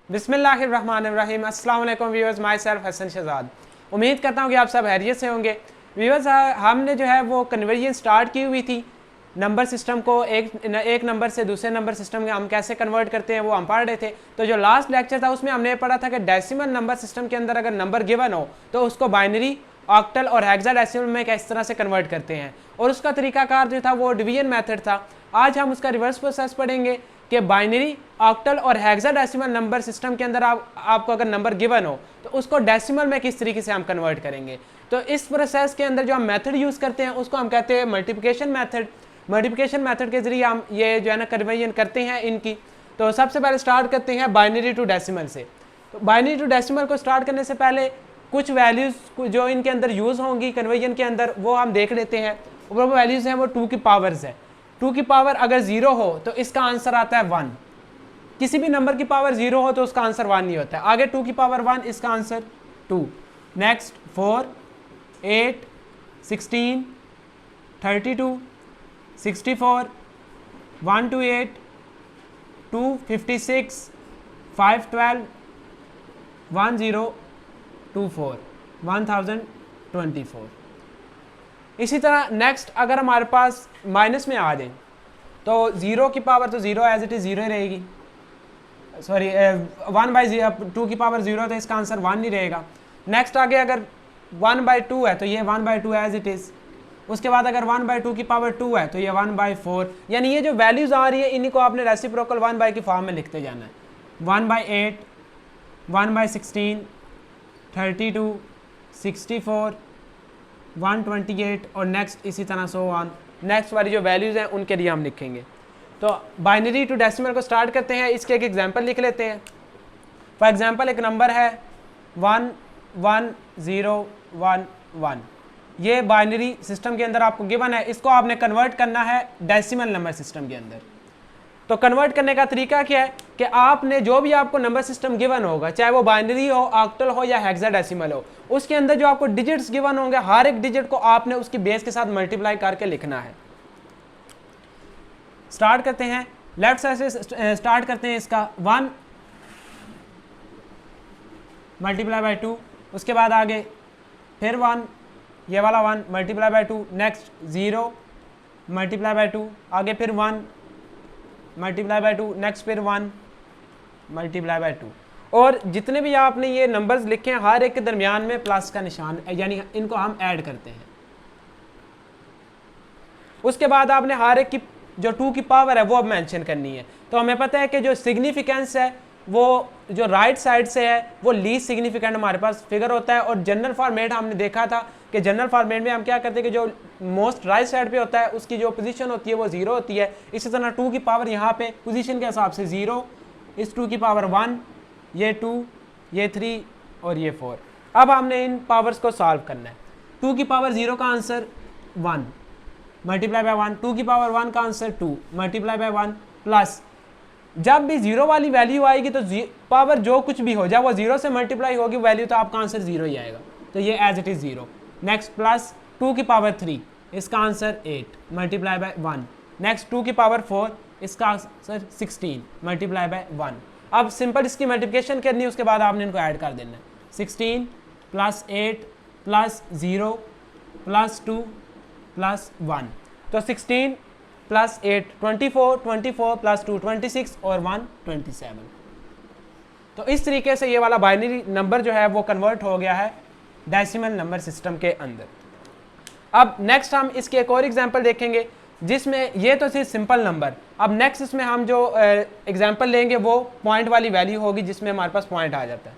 बिस्मिल्लाहिर्रहमानिर्रहीम। अस्सलाम वालेकुम viewers, my self Hasan Shahzad. उम्मीद करता हूँ कि आप सब हैरियत से होंगे। व्यूअर्स, हमने जो है वो कन्वर्जन स्टार्ट की हुई थी। नंबर सिस्टम को एक नंबर से दूसरे नंबर सिस्टम में हम कैसे कन्वर्ट करते हैं वो हम पढ़ रहे थे। तो जो लास्ट लेक्चर था उसमें हमने पढ़ा था कि डेसिमल नंबर सिस्टम के अंदर अगर नंबर गिवन हो तो उसको बाइनरी, ऑक्टल और हेक्साडेसिमल में किस तरह से कन्वर्ट करते हैं, और उसका तरीकाकार जो था वो डिवीजन मेथड था। आज हम उसका रिवर्स प्रोसेस पढ़ेंगे कि बाइनरी, ऑक्टल और हेक्साडेसिमल नंबर सिस्टम के अंदर आपको अगर नंबर गिवन हो तो उसको डेसिमल में किस तरीके से हम कन्वर्ट करेंगे। तो इस प्रोसेस के अंदर जो हम मेथड यूज़ करते हैं उसको हम कहते हैं मल्टीप्लिकेशन मेथड। मल्टीप्लिकेशन मेथड के जरिए हम ये जो है ना कन्वर्जन करते हैं इनकी। तो सबसे पहले स्टार्ट करते हैं बाइनरी टू डेसिमल से। तो बाइनरी टू डेसिमल को स्टार्ट करने से पहले कुछ वैल्यूज़ जो इनके अंदर यूज़ होंगी कन्वर्जन के अंदर वो हम देख लेते हैं। वो वैल्यूज़ हैं वो 2 की पावर्स है। 2 की पावर अगर 0 हो तो इसका आंसर आता है 1। किसी भी नंबर की पावर 0 हो तो उसका आंसर 1 नहीं होता है। आगे 2 की पावर 1, इसका आंसर 2। नेक्स्ट 4, 8, 16, 32, 64, 128, 256, 512, 1024, 1024। इसी तरह नेक्स्ट अगर हमारे पास माइनस में आ जाए तो 0 की पावर तो 0 एज इट इज़ 0 ही रहेगी। सॉरी 1/2 की पावर 0 तो इसका आंसर 1 नहीं रहेगा। नेक्स्ट आगे अगर 1/2 है तो ये 1/2 एज इट इज़। उसके बाद अगर 1/2 की पावर 2 है तो ये 1/4। यानी ये जो वैल्यूज़ आ रही है इन्हीं को आपने रेसिप्रोकल 1 की फॉर्म में लिखते जाना है। 1/8, 1/16, 32, 64, 128 और नेक्स्ट इसी तरह सो ऑन। नेक्स्ट वाली जो वैल्यूज़ हैं उनके लिए हम लिखेंगे। तो बाइनरी टू डेसिमल को स्टार्ट करते हैं। इसके एक एग्जांपल लिख लेते हैं। फॉर एग्जांपल एक नंबर है 11011। ये बाइनरी सिस्टम के अंदर आपको गिवन है, इसको आपने कन्वर्ट करना है डेसिमल नंबर सिस्टम के अंदर। तो कन्वर्ट करने का तरीका क्या है कि आपने जो भी आपको नंबर सिस्टम गिवन होगा, चाहे वो बाइनरी हो, ऑक्टल हो या हेक्साडेसिमल हो, उसके अंदर जो आपको डिजिट्स गिवन होंगे हर एक डिजिट को आपने उसकी बेस के साथ मल्टीप्लाई करके लिखना है। स्टार्ट करते हैं लेफ्ट साइड से स्टार्ट करते हैं। इसका 1 मल्टीप्लाई बाई 2, उसके बाद आगे फिर 1, ये वाला 1 multiply by 2, next 0 multiply by 2, आगे फिर 1 मल्टीप्लाई बाई 2, नेक्स्ट फिर 1 मल्टीप्लाई बाई 2। और जितने भी आपने ये नंबर्स लिखे हैं हर एक के दरमियान में प्लस का निशान, यानी इनको हम ऐड करते हैं। उसके बाद आपने हर एक की जो 2 की पावर है वो अब मेंशन करनी है। तो हमें पता है कि जो सिग्निफिकेंस है वो जो राइट साइड से है वो लीस्ट सिग्निफिकेंट हमारे पास फिगर होता है। और जनरल फॉर्मेट हमने देखा था कि जनरल फॉर्मेट में हम क्या करते हैं कि जो मोस्ट राइट साइड पे होता है उसकी जो पोजीशन होती है वो 0 होती है। इसी तरह 2 की पावर यहाँ पे पोजीशन के हिसाब से 0, इस 2 की पावर 1, ये 2, ये 3 और ये 4। अब हमने इन पावर्स को सॉल्व करना है। 2 की पावर 0 का आंसर 1 मल्टीप्लाई बाय 1, 2 की पावर 1 का आंसर 2 मल्टीप्लाई बाय 1, प्लस जब भी 0 वाली वैल्यू आएगी तो पावर जो कुछ भी हो, जब वो 0 से मल्टीप्लाई होगी वैल्यू तो आपका आंसर 0 ही आएगा। तो ये as it is 0। Next plus 2 की पावर 3, इसका आंसर 8 मल्टीप्लाई बाय 1। नेक्स्ट 2 की पावर 4, इसका आंसर 16 मल्टीप्लाई बाय 1। अब सिंपल इसकी मल्टीप्लिकेशन करनी है, उसके बाद आपने इनको ऐड कर देना है। 16 प्लस 8 प्लस 0 प्लस 2 प्लस 1। तो 16 प्लस 8 24, 24 प्लस 2 26 और 1 27। तो इस तरीके से ये वाला बाइनरी नंबर जो है वो कन्वर्ट हो गया है डेसिमल नंबर सिस्टम के अंदर। अब नेक्स्ट हम इसके एक और एग्जांपल देखेंगे जिसमें ये तो सिर्फ सिंपल नंबर। अब नेक्स्ट इसमें हम जो एग्जांपल लेंगे वो पॉइंट वाली वैल्यू होगी जिसमें हमारे पास पॉइंट आ जाता है।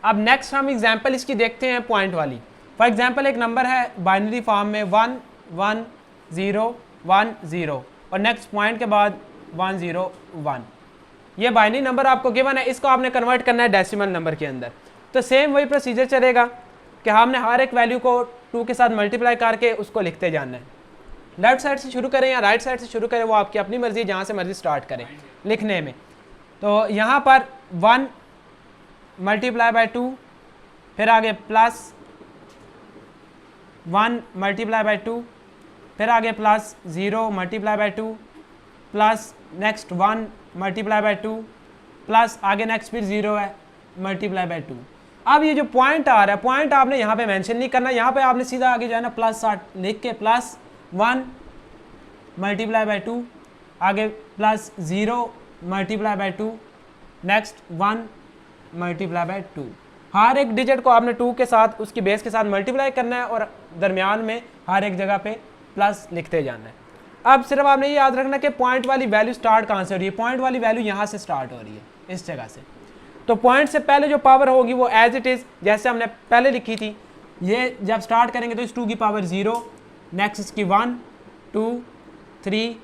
अब नेक्स्ट हम एग्जांपल इसकी देखते हैं पॉइंट वाली। फॉर एग्जांपल एक नंबर है बाइनरी फॉर्म में 1 1 0 1 0 और नेक्स्ट पॉइंट के बाद 1 0 1। ये बाइनरी नंबर आपको गिवन है, इसको आपने कन्वर्ट करना है डेसिमल नंबर के अंदर। तो सेम वही प्रोसीजर चलेगा कि हमने हर एक वैल्यू को 2 के साथ मल्टीप्लाई करके उसको लिखते जाना है। लेफ्ट साइड से शुरू करें या राइट साइड से शुरू करें वो आपकी अपनी मर्जी, जहाँ से मर्जी स्टार्ट करें लिखने में। तो यहाँ पर 1 मल्टीप्लाई बाय 2, फिर आगे प्लस 1 मल्टीप्लाई बाय 2, फिर आगे plus 0 multiply by 2, plus next 1 multiply by 2, plus आगे नेक्स्ट फिर 0 है मल्टीप्लाई बाय 2। अब ये जो पॉइंट आ रहा है, पॉइंट आपने यहाँ पे मेंशन नहीं करना, यहाँ पे आपने सीधा आगे जो है ना प्लस लिख के प्लस 1 मल्टीप्लाई बाय 2, आगे plus 0 multiply by 2, next 1 multiply by 2। हर एक डिजिट को आपने 2 के साथ उसकी बेस के साथ मल्टीप्लाई करना है और दरमियान में हर एक जगह पे प्लस लिखते जाना है। अब सिर्फ आपने ये याद रखना कि पॉइंट वाली वैल्यू स्टार्ट कहाँ से हो रही है, पॉइंट वाली वैल्यू यहाँ से स्टार्ट हो रही है, इस जगह से। तो पॉइंट से पहले जो पावर होगी वो एज इट इज़ जैसे हमने पहले लिखी थी, ये जब स्टार्ट करेंगे तो इस 2 की पावर 0, नेक्स्ट इसकी 1 2 3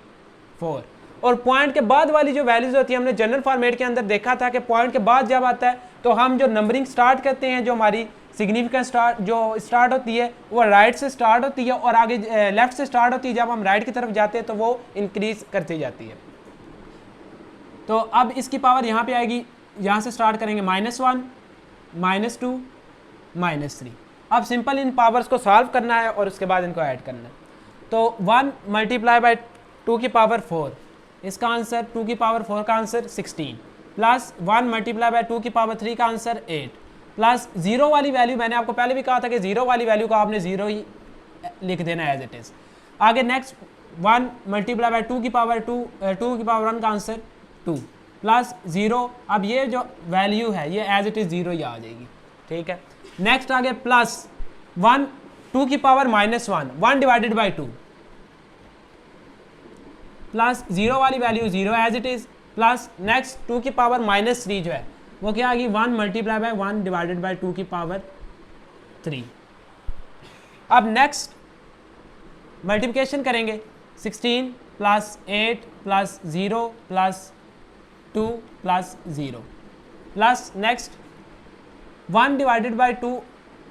4। और पॉइंट के बाद वाली जो वैल्यूज होती है, हमने जनरल फॉर्मेट के अंदर देखा था कि पॉइंट के बाद जब आता है तो हम जो नंबरिंग स्टार्ट करते हैं, जो हमारी सिग्निफिकेंस स्टार्ट होती है वो राइट से स्टार्ट होती है और आगे लेफ्ट से स्टार्ट होती है। जब हम राइट की तरफ जाते हैं तो वो इंक्रीज करती जाती है। तो अब इसकी पावर यहाँ पे आएगी, यहाँ से स्टार्ट करेंगे -1 -2 -3। अब सिंपल इन पावर्स को सॉल्व करना है और उसके बाद इनको ऐड करना है। तो 1 मल्टीप्लाई बाय 2 की पावर 4, इसका आंसर 2 की पावर 4 का आंसर 16, प्लस 1 मल्टीप्लाई बाय 2 की पावर 3 का आंसर 8, प्लस 0 वाली वैल्यू मैंने आपको पहले भी कहा था कि 0 वाली वैल्यू को आपने 0 ही लिख देना एज इट इज़। आगे नेक्स्ट 1 मल्टीप्लाई बाय 2 की पावर 2 की पावर 1 का आंसर 2, प्लस 0। अब ये जो वैल्यू है ये एज इट इज़ 0 ही आ जाएगी, ठीक है। नेक्स्ट आगे प्लस 1 2 की पावर -1 1 डिवाइडेड बाई 2, प्लस 0 वाली value 0 as it is, plus next 2 की पावर -3 जो है वो क्या आ गई 1 मल्टीप्लाई बाय 1 डिवाइडेड बाई 2 की पावर 3। अब नेक्स्ट मल्टीप्लिकेशन करेंगे, 16 plus 8 plus 0 plus 2 plus 0, plus next 1 divided by 2।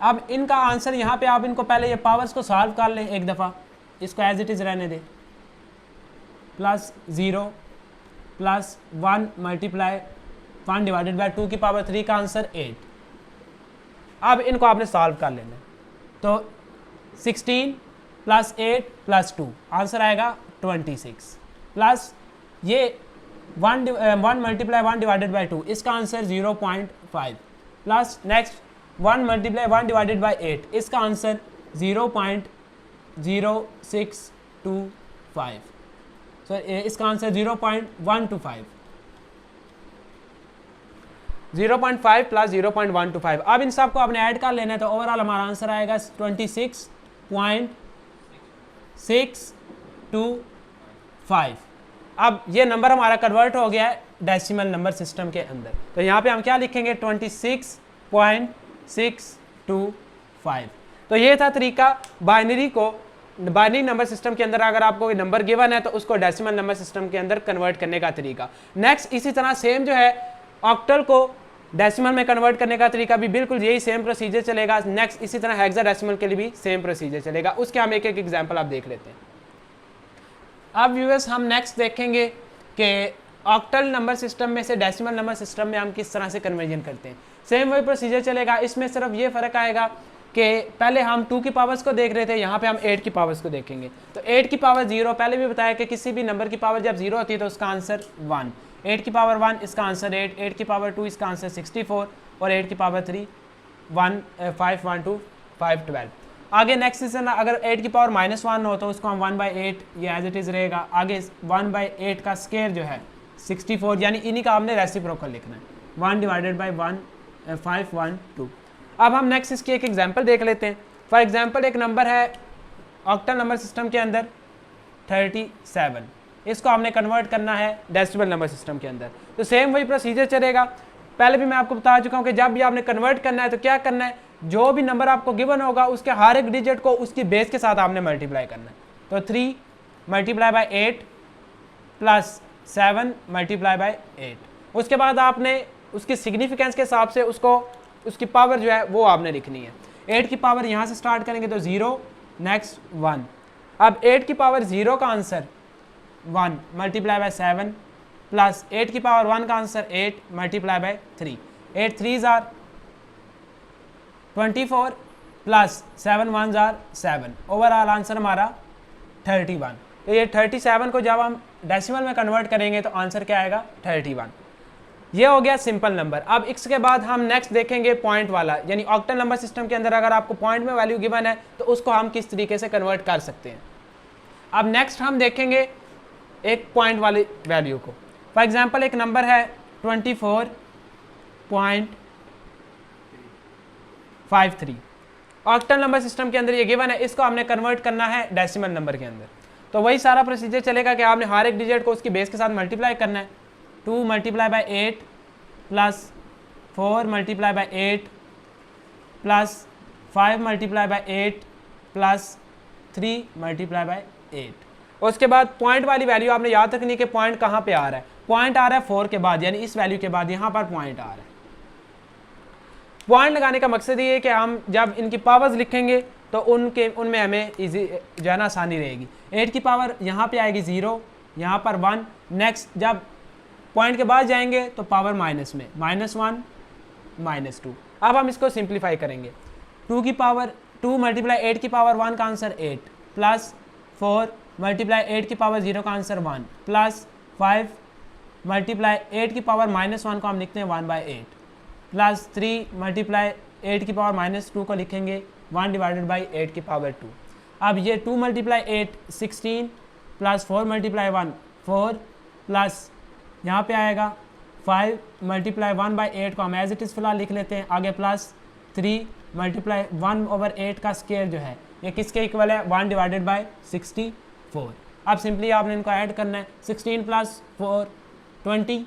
अब इनका आंसर यहाँ पे आप इनको पहले ये पावर्स को सॉल्व कर लें एक दफ़ा, इसको एज इट इज़ रहने दें, plus 0 plus 1 multiply 1 divided by 2 की पावर 3 का आंसर 8। अब इनको आपने सॉल्व कर लेना, तो 16 प्लस 8 प्लस 2 आंसर आएगा 26, प्लस ये 1 मल्टीप्लाई 1 डिवाइडेड बाई 2 इसका answer 0.5, plus next 1 multiply 1 divided by 8 इसका आंसर 0.0625, सो इसका आंसर 0.125, 0.5 प्लस 0.125। अब इन सब को आपने ऐड कर लेना है तो ओवरऑल हमारा आंसर आएगा 26.625। अब ये नंबर हमारा कन्वर्ट हो गया है डेसिमल नंबर सिस्टम के अंदर, तो यहाँ पे हम क्या लिखेंगे 26.625। तो ये था तरीका बाइनरी नंबर सिस्टम के अंदर अगर आपको कोई नंबर गिवन है तो उसको डेसिमल नंबर सिस्टम के अंदर कन्वर्ट करने का तरीका। नेक्स्ट इसी तरह सेम जो है ऑक्टल को डेसिमल में कन्वर्ट करने का तरीका भी बिल्कुल यही सेम प्रोसीजर चलेगा। नेक्स्ट इसी तरह हेक्साडेसिमल के लिए भी सेम प्रोसीजर चलेगा, उसके हम एक एक एग्जांपल आप देख लेते हैं। अब व्यूअर्स हम नेक्स्ट देखेंगे कि ऑक्टल नंबर सिस्टम में से डेसिमल नंबर सिस्टम में हम किस तरह से कन्वर्जन करते हैं। सेम वही प्रोसीजर चलेगा, इसमें सिर्फ ये फ़र्क आएगा कि पहले हम 2 की पावर्स को देख रहे थे, यहाँ पे हम 8 की पावर्स को देखेंगे। तो 8 की पावर 0, पहले भी बताया कि किसी भी नंबर की पावर जब 0 होती है तो उसका आंसर 1, 8 की पावर 1 इसका आंसर 8, 8 की पावर 2 इसका आंसर 64 और 8 की पावर 3 5 1 2 5 12। आगे नेक्स्ट इज अगर 8 की पावर -1 हो तो उसको हम 1/8 ये एज इट इज़ रहेगा। आगे 1/8 का स्क्वायर जो है 64, यानी इन्हीं का हमने रेसिप्रोकल लिखना है, 1 डिवाइडेड बाई 1 5 1 2। अब हम नेक्स्ट इसकी एक एग्जांपल देख लेते हैं। फॉर एग्जांपल एक नंबर है ऑक्टल नंबर सिस्टम के अंदर 37, इसको हमने कन्वर्ट करना है डेसिमल नंबर सिस्टम के अंदर। तो सेम वही प्रोसीजर चलेगा, पहले भी मैं आपको बता चुका हूँ कि जब भी आपने कन्वर्ट करना है तो क्या करना है, जो भी नंबर आपको गिवन होगा उसके हर एक डिजिट को उसकी बेस के साथ आपने मल्टीप्लाई करना है। तो 3 multiply by 8 plus 7 multiply by 8, उसके बाद आपने उसकी सिग्निफिकेंस के हिसाब से उसकी पावर जो है वो आपने लिखनी है। 8 की पावर यहाँ से स्टार्ट करेंगे तो 0, नेक्स्ट 1। अब 8 की पावर 0 का आंसर 1 मल्टीप्लाई बाई 7 प्लस 8 की पावर 1 का answer 8 multiply by 3, 8 3s are 24 प्लस 7 1s आर 7, ओवरऑल आंसर हमारा 31। तो ये 37 को जब हम डेसिमल में कन्वर्ट करेंगे तो आंसर क्या आएगा 31। ये हो गया सिंपल नंबर। अब इसके बाद हम नेक्स्ट देखेंगे पॉइंट वाला, यानी ऑक्टल नंबर सिस्टम के अंदर अगर आपको पॉइंट में वैल्यू गिवन है तो उसको हम किस तरीके से कन्वर्ट कर सकते हैं। अब नेक्स्ट हम देखेंगे एक पॉइंट वाली वैल्यू को। फॉर एग्जांपल एक नंबर है 24.53, ऑक्टल नंबर सिस्टम के अंदर ये गिवन है, इसको हमने कन्वर्ट करना है डेसिमल नंबर के अंदर। तो वही सारा प्रोसीजर चलेगा कि आपने हर एक डिजिट को उसकी बेस के साथ मल्टीप्लाई करना है। 2 multiply by 8 plus 4 multiply by 8 plus 5 multiply by 8 plus 3 multiply by 8। उसके बाद पॉइंट वाली वैल्यू आपने याद रखनी कि पॉइंट कहाँ पे आ रहा है। पॉइंट आ रहा है 4 के बाद, यानी इस वैल्यू के बाद यहाँ पर पॉइंट आ रहा है। पॉइंट लगाने का मकसद ये है कि हम जब इनकी पावर्स लिखेंगे तो उनमें हमें इजी जो है ना आसानी रहेगी। 8 की पावर यहाँ पे आएगी 0, यहाँ पर 1। नेक्स्ट जब पॉइंट के बाद जाएंगे तो पावर माइनस में, -1 -2। अब हम इसको सिंप्लीफाई करेंगे। 2 मल्टीप्लाई 8 की पावर 1 का आंसर 8, प्लस 4 मल्टीप्लाई 8 की पावर 0 का आंसर 1, प्लस 5 मल्टीप्लाई 8 की पावर -1 को हम लिखते हैं 1/8, प्लस 3 मल्टीप्लाई 8 की पावर -2 को लिखेंगे 1 डिवाइडेड बाई 8 की पावर 2। अब ये 2 मल्टीप्लाई 8 16, प्लस 4 मल्टीप्लाई 1 4, प्लस यहाँ पे आएगा 5 मल्टीप्लाई 1/8 को हम एज इट इज़ फिलहाल लिख लेते हैं। आगे प्लस 3 मल्टीप्लाई 1/8 का स्क्वायर जो है ये किसके इक्वल है, 1 डिवाइडेड बाई 64। अब सिंपली आपने इनको ऐड करना है। 16 प्लस 4 20,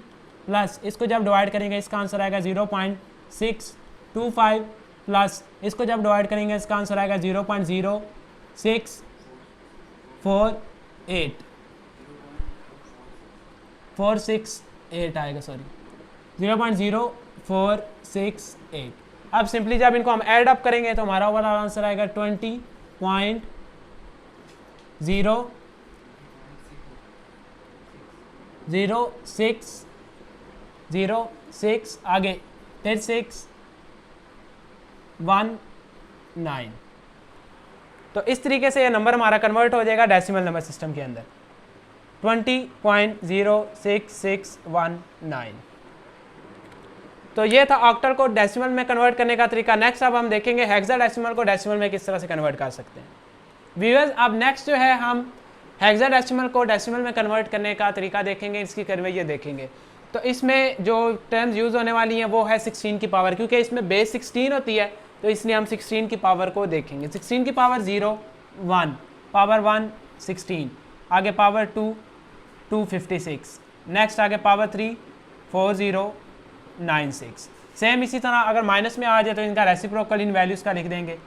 प्लस इसको जब डिवाइड करेंगे इसका आंसर आएगा 0.625, प्लस इसको जब डिवाइड करेंगे इसका आंसर आएगा 0.0648 468 आएगा, सॉरी 0.0468। अब सिंपली जब इनको हम ऐड अप करेंगे तो हमारा ओवरऑल आंसर आएगा 20.0606, आगे 3619। तो इस तरीके से ये नंबर हमारा कन्वर्ट हो जाएगा डेसिमल नंबर सिस्टम के अंदर 20.06619। तो ये था ऑक्टल को डेसिमल में कन्वर्ट करने का तरीका। नेक्स्ट अब हम देखेंगे हेक्साडेसिमल को डेसिमल में किस तरह से कन्वर्ट कर सकते हैं। व्यूअर्स अब नेक्स्ट जो है हम हेक्साडेसिमल को डेसिमल में कन्वर्ट करने का तरीका देखेंगे, इसकी करवैया देखेंगे। तो इसमें जो टर्म्स यूज़ होने वाली हैं वो है 16 की पावर, क्योंकि इसमें बेस 16 होती है तो इसलिए हम 16 की पावर को देखेंगे। 16 की पावर 0 1, पावर 1 16, आगे पावर 2 256, नेक्स्ट आगे पावर 3 4096। सेम इसी तरह अगर माइनस में आ जाए तो इनका रेसिप्रोकल इन वैल्यूज़ का लिख देंगे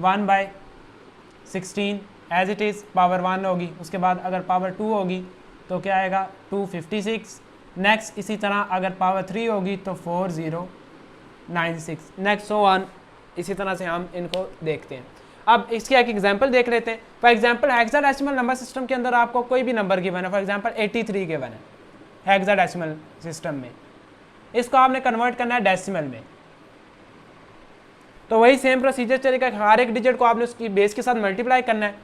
1/16 एज इट इज़, पावर 1 होगी। उसके बाद अगर पावर 2 होगी तो क्या आएगा 256। नेक्स्ट इसी तरह अगर पावर 3 होगी तो 4096, नेक्स्ट सो ऑन। इसी तरह से हम इनको देखते हैं। अब इसकी एक एग्जांपल देख लेते हैं। For example hexadecimal number system के अंदर आपको कोई भी नंबर गिवन है, फॉर एग्जांपल 83 गिवन है हेक्साडेसिमल सिस्टम में, इसको आपने कन्वर्ट करना है डेसिमल में। तो वही सेम प्रोसीजर चलेगा, हर एक डिजिट को आपने उसकी बेस के साथ मल्टीप्लाई करना है।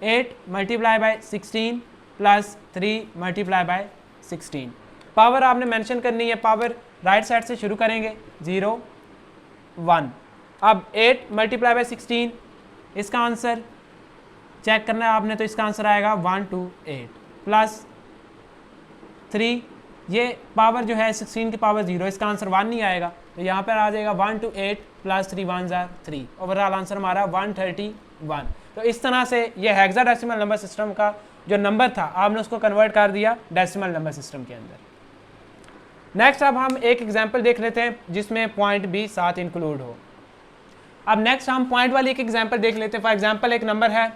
8 multiply by 16 plus 3 multiply by 16। Power आपने मेंशन करनी है, पावर राइट साइड से शुरू करेंगे 0 1। अब 8 मल्टीप्लाई बाई 16, इसका आंसर चेक करना है आपने, तो इसका आंसर आएगा 128 प्लस 3, ये पावर जो है 16 की पावर 0, इसका आंसर 1 नहीं आएगा तो यहाँ पर आ जाएगा 128 प्लस 3 1 3। ओवरऑल आंसर हमारा 131। तो इस तरह से ये हेक्साडेसिमल नंबर सिस्टम का जो नंबर था आपने उसको कन्वर्ट कर दिया डेसिमल नंबर सिस्टम के अंदर। नेक्स्ट अब हम एक एग्जांपल देख लेते हैं जिसमें पॉइंट भी साथ इंक्लूड हो। अब नेक्स्ट हम पॉइंट वाली एक एग्जांपल देख लेते हैं। फॉर एग्जांपल एक नंबर है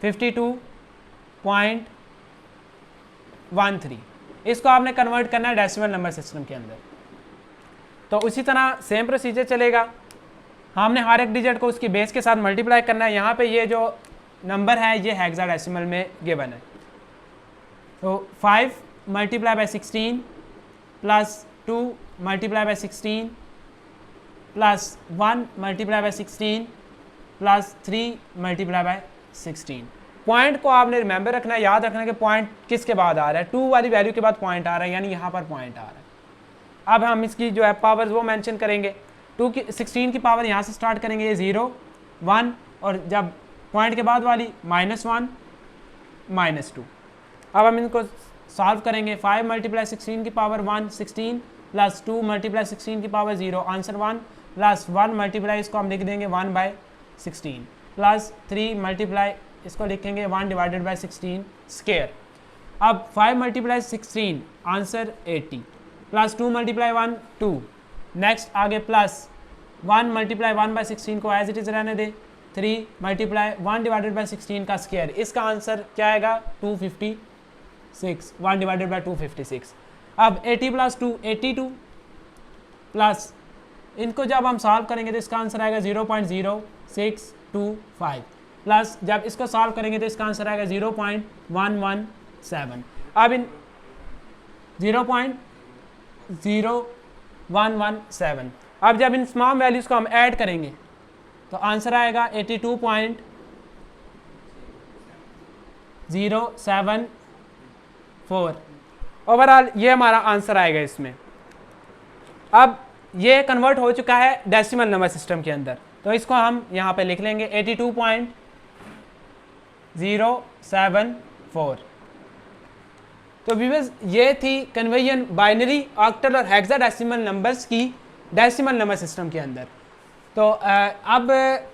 52.13, इसको आपने कन्वर्ट करना है डेसिमल नंबर सिस्टम के अंदर। तो उसी तरह सेम प्रोसीजर चलेगा, हमने हर एक डिजिट को उसकी बेस के साथ मल्टीप्लाई करना है। यहाँ पे ये जो नंबर है ये हेक्साडेसिमल में गिवन है। तो 5 multiply by 16 plus 2 multiply by 16 plus 1 multiply by 16 plus 3 multiply by 16। Point को आपने रिमेंबर रखना है, याद रखना है कि पॉइंट किसके बाद आ रहा है, 2 वाली वैल्यू के बाद पॉइंट आ रहा है, यानी यहाँ पर पॉइंट आ रहा है। अब हम इसकी जो है पावर्स वो मेंशन करेंगे। 16 की पावर यहाँ से स्टार्ट करेंगे, ये 0 1 और जब पॉइंट के बाद वाली -1 -2। अब हम इनको सॉल्व करेंगे। 5 × 16 की पावर 1 16 प्लस 2 × 16 की पावर 0 आंसर 1 प्लस 1 मल्टीप्लाई इसको हम लिख देंगे 1/16 प्लस 3 मल्टीप्लाई इसको लिखेंगे 1 / 16 स्क्वायर। अब 5 × 16 आंसर 80 प्लस 2 × 1 2। नेक्स्ट आगे प्लस 1 × 1/16 को एज इट इज़ रहने दें, 3 × 1 / 16 का स्क्वायर। इसका आंसर क्या आएगा 256, 1 / 256। अब 80 + 2 82 प्लस इनको जब हम सॉल्व करेंगे तो इसका आंसर आएगा 0.0625 प्लस जब इसको सॉल्व करेंगे तो इसका आंसर आएगा 0.117। अब इन 0.0117 अब जब इन तमाम वैल्यूज़ को हम ऐड करेंगे तो आंसर आएगा 82.074। ओवरऑल ये हमारा आंसर आएगा इसमें। अब ये कन्वर्ट हो चुका है डेसिमल नंबर सिस्टम के अंदर, तो इसको हम यहाँ पे लिख लेंगे 82.074। तो व्यूअर्स ये थी कन्वर्जन बाइनरी, ऑक्टल और हेक्साडेसिमल नंबर्स की डेसिमल नंबर सिस्टम के अंदर। तो अब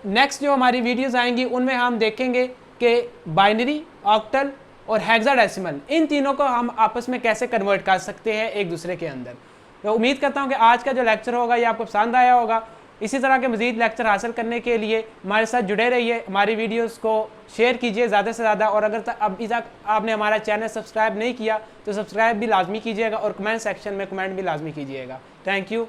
नेक्स्ट जो हमारी वीडियोस आएंगी उनमें हम देखेंगे कि बाइनरी, ऑक्टल और हेक्साडेसिमल इन तीनों को हम आपस में कैसे कन्वर्ट कर सकते हैं एक दूसरे के अंदर। तो उम्मीद करता हूं कि आज का जो लेक्चर होगा ये आपको पसंद आया होगा। इसी तरह के मज़ीद लेक्चर हासिल करने के लिए हमारे साथ जुड़े रहिए, हमारी वीडियोस को शेयर कीजिए ज़्यादा से ज़्यादा, और अगर अभी तक आपने हमारा चैनल सब्सक्राइब नहीं किया तो सब्सक्राइब भी लाजमी कीजिएगा और कमेंट सेक्शन में कमेंट भी लाजमी कीजिएगा। Thank you.